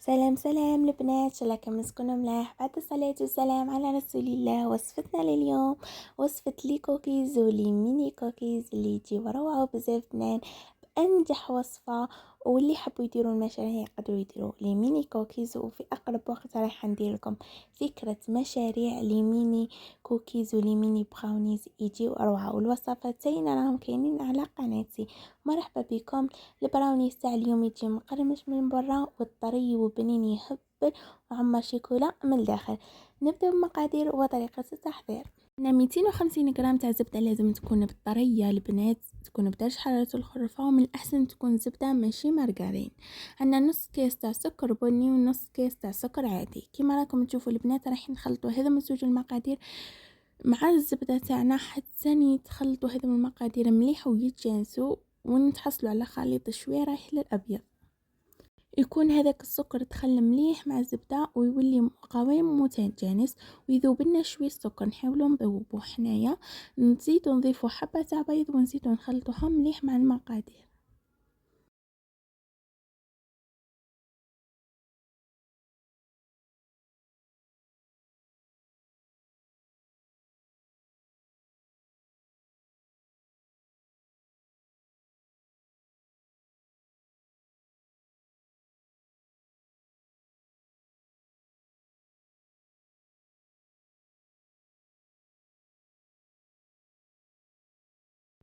سلام سلام البنات، شلاكم تكونوا ملاح. بعد الصلاة والسلام على رسول الله. وصفتنا لليوم وصفة لي كوكيز ولي ميني كوكيز اللي يجيو روعة وبزاف بنان، بأنجح وصفة. واللي حبوا يديروا المشاريع يقدروا يديروا لي ميني كوكيز. وفي أقرب وقت راح ندير لكم فكرة مشاريع لي ميني كوكيز ولي ميني براونيز يجيو روعة، والوصفتين راهم كاينين على قناتي. مرحبا بكم. البراونيز تاع اليوم يجي مقرمش من برا والطري وبنين يهبل وعما شيكولا من الداخل. نبدأ بمقادير وطريقة التحضير. عندنا 250 غرام تاع زبدة، لازم تكون بالطرية البنات، تكون بدرجة حرارة الغرفة، ومن الأحسن تكون زبدة ماشي مارغرين. عندنا نص كيس تاع سكر بني ونص كيس تاع سكر عادي. كيما راكم تشوفوا البنات راح نخلطوا هذا من زوج المقادير مع الزبدة تاعنا حتى يتخلطوا هذو المقادير مليح ويتجانسوا ونتحصلوا على خليط شويه رايح للابيض. يكون هذاك السكر تخلى مليح مع الزبده ويولي قوام متجانس ويذوب لنا شويه السكر. نحاولوا نذوبوه حنايا، نزيدوا نضيفوا حبه تاع بيض ونزيدوا نخلطوها مليح مع المقادير.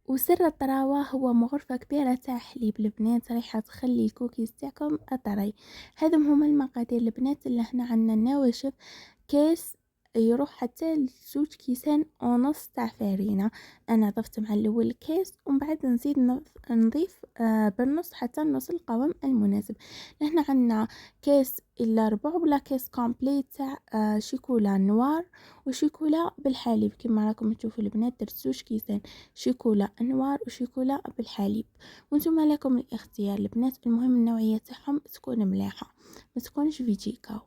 وسر الطراوة هو مغرفة كبيرة تاع حليب البنات، رايحة تخلي الكوكيز تاعكم أطري. هذم هما المقادير البنات. اللي هنا عندنا النواشف كيس يروح حتى لزوج كيسان ونص تاع فارينة. انا ضفت مع الاول كيس ومن بعد نزيد نضيف بالنص حتى نص القوام المناسب. لهنا عندنا كيس الا ربع ولا كيس كومبليت تاع شيكولا نوار وشيكولا بالحليب. كما راكم تشوفوا البنات درت زوج كيسان شيكولا انوار وشيكولا بالحليب، وانتم لكم الاختيار البنات. المهم النوعيه تاعهم تكون ملاحه، ما تكونش فيجي كاو.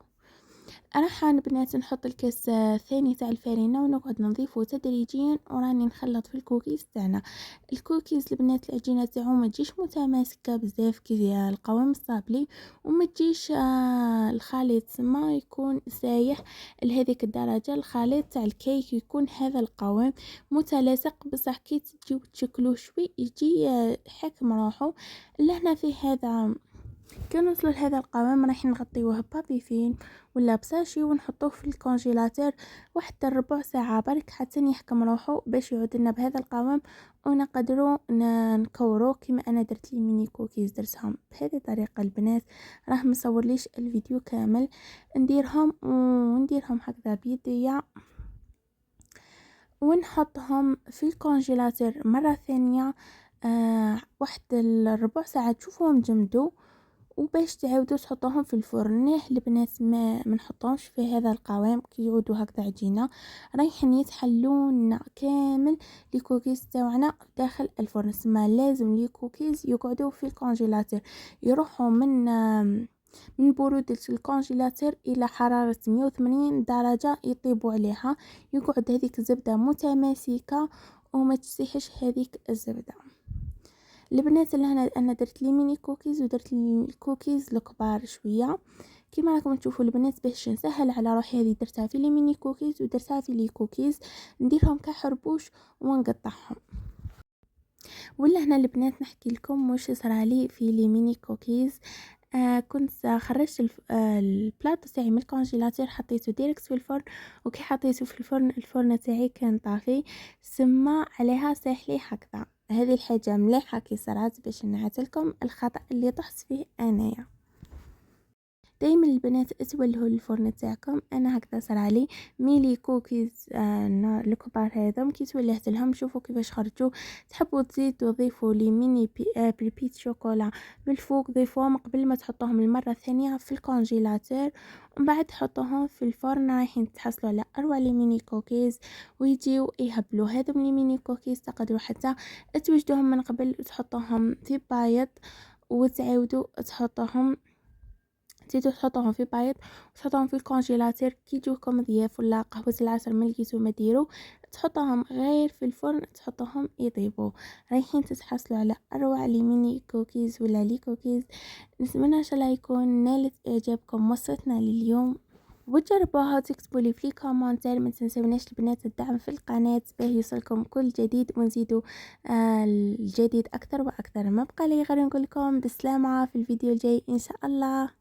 راح البنات نحط الكاس الثاني تاع الفارينه ونقعد نضيفه تدريجيا وراني نخلط في الكوكيز تاعنا. الكوكيز البنات العجينه تاعهم ما تجيش متماسكه بزاف كي القوام الصابلي، وما تجيش الخليط ما يكون سايح لهذيك الدرجه. الخليط تاع الكيك يكون هذا القوام متلاصق بصح كي تجيو تشكلوه شوي يجي حكم روحه. لهنا في هذا كي نوصلوا لهذا القوام راح نغطيوه بابي فين ولا بساشي ونحطوه في الكونجيلاتور واحد ربع ساعه برك حتى يحكم روحه باش يعود لنا بهذا القوام. ونقدروا نكورو كما انا درت لي ميني كوكيز درتهم بهذه الطريقه البنات. راه مصور ليش الفيديو كامل. نديرهم هكذا بيديا ونحطهم في الكونجيلاتور مره ثانيه واحد الربع ساعه تشوفوهم جمدوا. وباش تعاودوا تحطوهم في الفرن نيه البنات ما نحطهمش في هذا القوام كي يعودوا هكذا عجينه. رايحين يتحلون كامل لي كوكيز تاعنا داخل الفرن. سما لازم لي كوكيز يقعدوا في الكونجيلاتور، يروحوا من برودة الكونجيلاتور إلى حرارة 180 درجة يطيبوا عليها. يقعد هذيك الزبدة متماسكة وما تسيحش هذيك الزبدة. البنات اللي هنا انا درت لي ميني كوكيز ودرت لي الكوكيز الكبار شويه. كما راكم تشوفوا البنات باش نسهل على روحي هذه درتها في لي ميني كوكيز ودرتها في لي كوكيز نديرهم كحربوش ونقطعهم. ولا هنا البنات نحكي لكم واش صرالي في لي ميني كوكيز. كنت خرجت البلاطو تاعي من الكونجيلاتور حطيته ديريكت في الفرن، وكي حطيته في الفرن تاعي كان طافي سما عليها ساح لي هكذا. هذه الحاجه مليحه كي صرات باش نعتلكم الخطا اللي طحت فيه انايا. دايما البنات تولهوا الفرن تاعكم. انا هكذا صرالي ميلي كوكيز الكبار هذم كي تولهت لهم شوفوا كيفاش خرجوا. تحبوا تزيدوا ضيفوا لي ميني بالبيت شوكولا من الفوق ضيفوهم قبل ما تحطوهم المره الثانيه في الكونجيلاتور، ومن بعد حطوهم في الفرن رايحين تحصلوا على اروع لي ميني كوكيز ويجيو يهبلوا. هذم لي ميني كوكيز تقدروا حتى توجدوهم من قبل وتحطوهم في بايض وتعاودوا تزيدو تحطوهم في بايض وتحطوهم في الكونجيلاتور كي يجوكم ضياف ولا قهوة العصر ما لقيتو ما ديرو، تحطوهم غير في الفرن تحطوهم يطيبوا. رايحين تتحصلوا على اروع لي ميني كوكيز ولا لي كوكيز. نتمنى ان شاء الله يكون نالت اعجابكم وصفتنا لليوم، وتجربوها وتكتبوا لي في الكومنتات. ما تنسوناش البنات الدعم في القناة باه يوصلكم كل جديد ونزيدوا الجديد اكثر واكثر. ما بقى لي غير نقول لكم بالسلامة في الفيديو الجاي ان شاء الله.